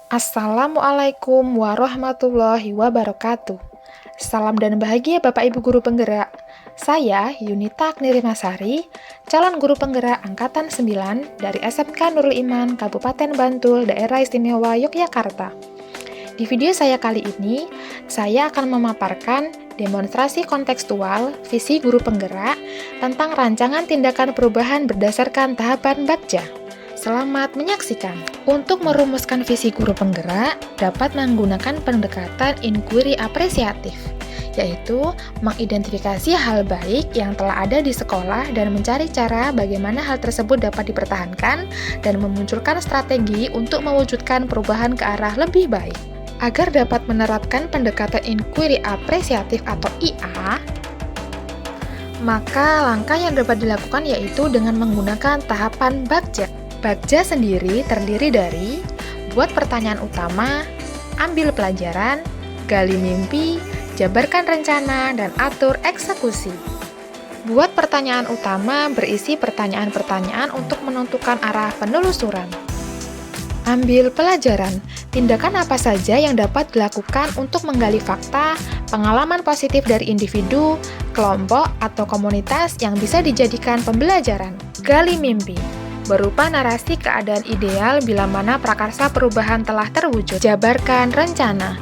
Assalamualaikum warahmatullahi wabarakatuh. Salam dan bahagia Bapak Ibu Guru Penggerak. Saya Yunita Agnirimasari, calon guru penggerak Angkatan 9 dari SMK Nurul Iman, Kabupaten Bantul, Daerah Istimewa Yogyakarta. Di video saya kali ini, saya akan memaparkan demonstrasi kontekstual visi guru penggerak tentang rancangan tindakan perubahan berdasarkan tahapan Bagja. Selamat menyaksikan. Untuk merumuskan visi guru penggerak, dapat menggunakan pendekatan inquiry apresiatif, yaitu mengidentifikasi hal baik yang telah ada di sekolah dan mencari cara bagaimana hal tersebut dapat dipertahankan dan memunculkan strategi untuk mewujudkan perubahan ke arah lebih baik. Agar dapat menerapkan pendekatan inquiry apresiatif atau IA, maka langkah yang dapat dilakukan yaitu dengan menggunakan tahapan Bagja. Bagja sendiri terdiri dari buat pertanyaan utama, ambil pelajaran, gali mimpi, jabarkan rencana, dan atur eksekusi. Buat pertanyaan utama berisi pertanyaan-pertanyaan untuk menentukan arah penelusuran. Ambil pelajaran, tindakan apa saja yang dapat dilakukan untuk menggali fakta, pengalaman positif dari individu, kelompok, atau komunitas yang bisa dijadikan pembelajaran. Gali mimpi, berupa narasi keadaan ideal bila mana prakarsa perubahan telah terwujud. Jabarkan rencana,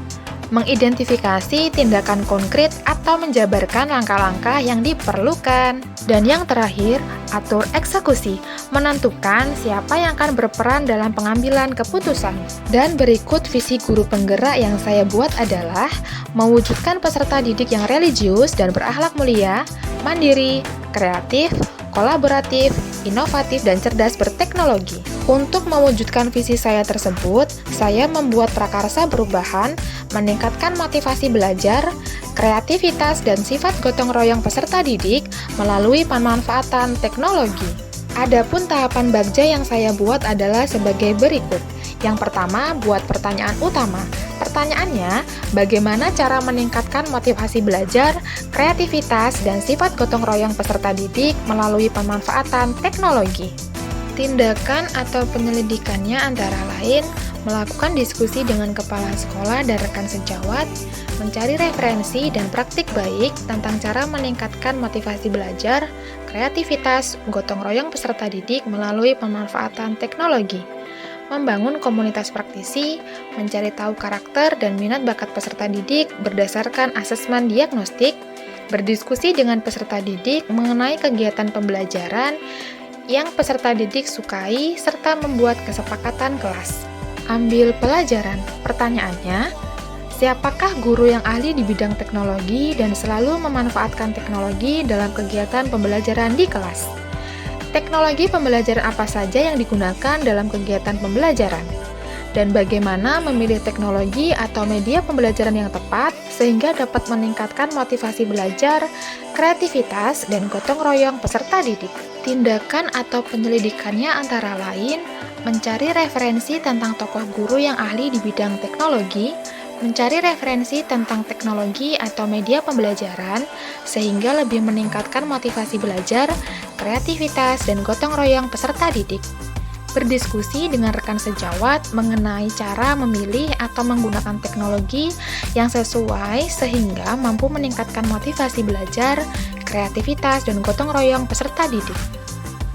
mengidentifikasi tindakan konkret atau menjabarkan langkah-langkah yang diperlukan. Dan yang terakhir, atur eksekusi, menentukan siapa yang akan berperan dalam pengambilan keputusan. Dan berikut visi guru penggerak yang saya buat adalah mewujudkan peserta didik yang religius dan berakhlak mulia, mandiri, kreatif, kolaboratif, inovatif, dan cerdas berteknologi. Untuk mewujudkan visi saya tersebut, saya membuat prakarsa perubahan, meningkatkan motivasi belajar, kreativitas, dan sifat gotong royong peserta didik melalui pemanfaatan teknologi. Adapun tahapan Bagja yang saya buat adalah sebagai berikut. Yang pertama, buat pertanyaan utama. Pertanyaannya, bagaimana cara meningkatkan motivasi belajar, kreativitas, dan sifat gotong royong peserta didik melalui pemanfaatan teknologi? Tindakan atau penyelidikannya antara lain, melakukan diskusi dengan kepala sekolah dan rekan sejawat, mencari referensi dan praktik baik tentang cara meningkatkan motivasi belajar, kreativitas, gotong royong peserta didik melalui pemanfaatan teknologi. Membangun komunitas praktisi, mencari tahu karakter dan minat bakat peserta didik berdasarkan asesmen diagnostik, berdiskusi dengan peserta didik mengenai kegiatan pembelajaran yang peserta didik sukai, serta membuat kesepakatan kelas. Ambil pelajaran. Pertanyaannya, siapakah guru yang ahli di bidang teknologi dan selalu memanfaatkan teknologi dalam kegiatan pembelajaran di kelas? Teknologi pembelajaran apa saja yang digunakan dalam kegiatan pembelajaran? Dan bagaimana memilih teknologi atau media pembelajaran yang tepat sehingga dapat meningkatkan motivasi belajar, kreativitas, dan gotong royong peserta didik? Tindakan atau penyelidikannya antara lain, mencari referensi tentang tokoh guru yang ahli di bidang teknologi, mencari referensi tentang teknologi atau media pembelajaran sehingga lebih meningkatkan motivasi belajar, kreativitas, dan gotong royong peserta didik. Berdiskusi dengan rekan sejawat mengenai cara memilih atau menggunakan teknologi yang sesuai sehingga mampu meningkatkan motivasi belajar, kreativitas, dan gotong royong peserta didik.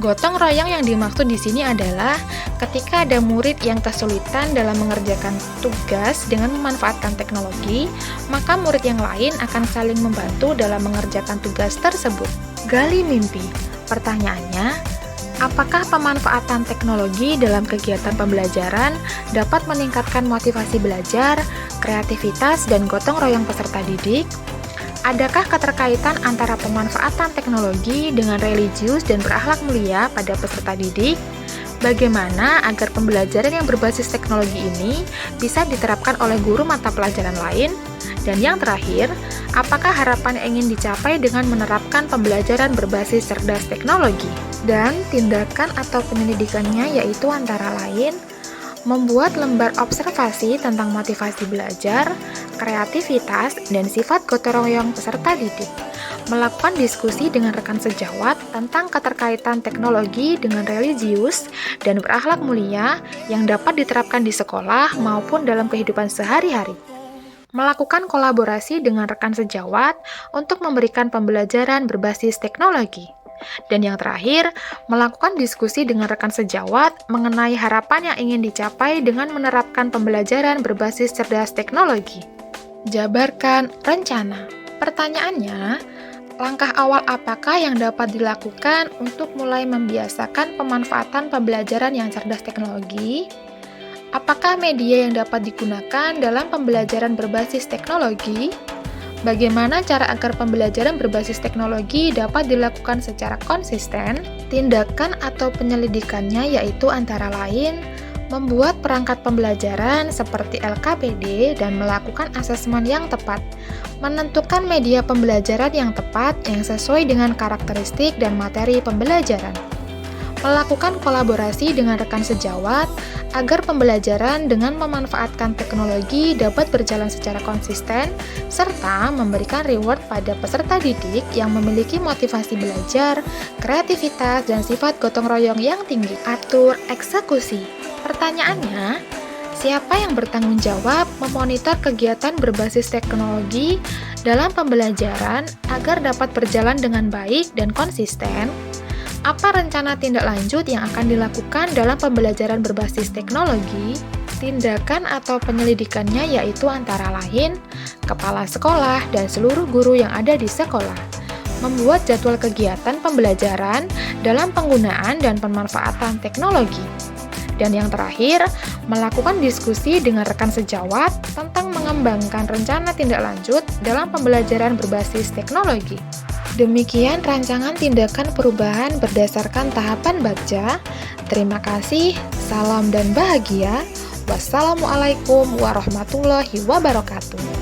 Gotong royong yang dimaksud di sini adalah ketika ada murid yang kesulitan dalam mengerjakan tugas dengan memanfaatkan teknologi, maka murid yang lain akan saling membantu dalam mengerjakan tugas tersebut. Gali mimpi. Pertanyaannya, apakah pemanfaatan teknologi dalam kegiatan pembelajaran dapat meningkatkan motivasi belajar, kreativitas, dan gotong royong peserta didik? Adakah keterkaitan antara pemanfaatan teknologi dengan religius dan berakhlak mulia pada peserta didik? Bagaimana agar pembelajaran yang berbasis teknologi ini bisa diterapkan oleh guru mata pelajaran lain? Dan yang terakhir, apakah harapan yang ingin dicapai dengan menerapkan pembelajaran berbasis cerdas teknologi? Dan tindakan atau penyelidikannya yaitu antara lain, Membuat lembar observasi tentang motivasi belajar, kreativitas, dan sifat gotong royong peserta didik. Melakukan diskusi dengan rekan sejawat tentang keterkaitan teknologi dengan religius dan berakhlak mulia yang dapat diterapkan di sekolah maupun dalam kehidupan sehari-hari. Melakukan kolaborasi dengan rekan sejawat untuk memberikan pembelajaran berbasis teknologi. Dan yang terakhir, melakukan diskusi dengan rekan sejawat mengenai harapan yang ingin dicapai dengan menerapkan pembelajaran berbasis cerdas teknologi. Jabarkan rencana. Pertanyaannya, langkah awal apakah yang dapat dilakukan untuk mulai membiasakan pemanfaatan pembelajaran yang cerdas teknologi? Apakah media yang dapat digunakan dalam pembelajaran berbasis teknologi? Bagaimana cara agar pembelajaran berbasis teknologi dapat dilakukan secara konsisten? Tindakan atau penyelidikannya yaitu antara lain membuat perangkat pembelajaran seperti LKPD dan melakukan asesmen yang tepat, menentukan media pembelajaran yang tepat yang sesuai dengan karakteristik dan materi pembelajaran, melakukan kolaborasi dengan rekan sejawat agar pembelajaran dengan memanfaatkan teknologi dapat berjalan secara konsisten, serta memberikan reward pada peserta didik yang memiliki motivasi belajar, kreativitas, dan sifat gotong royong yang tinggi. Atur eksekusi. Pertanyaannya, siapa yang bertanggung jawab memonitor kegiatan berbasis teknologi dalam pembelajaran agar dapat berjalan dengan baik dan konsisten? Apa rencana tindak lanjut yang akan dilakukan dalam pembelajaran berbasis teknologi? Tindakan atau penyelidikannya yaitu antara lain kepala sekolah dan seluruh guru yang ada di sekolah. Membuat jadwal kegiatan pembelajaran dalam penggunaan dan pemanfaatan teknologi. Dan yang terakhir, melakukan diskusi dengan rekan sejawat tentang mengembangkan rencana tindak lanjut dalam pembelajaran berbasis teknologi. Demikian rancangan tindakan perubahan berdasarkan tahapan Bagja. Terima kasih, salam dan bahagia. Wassalamualaikum warahmatullahi wabarakatuh.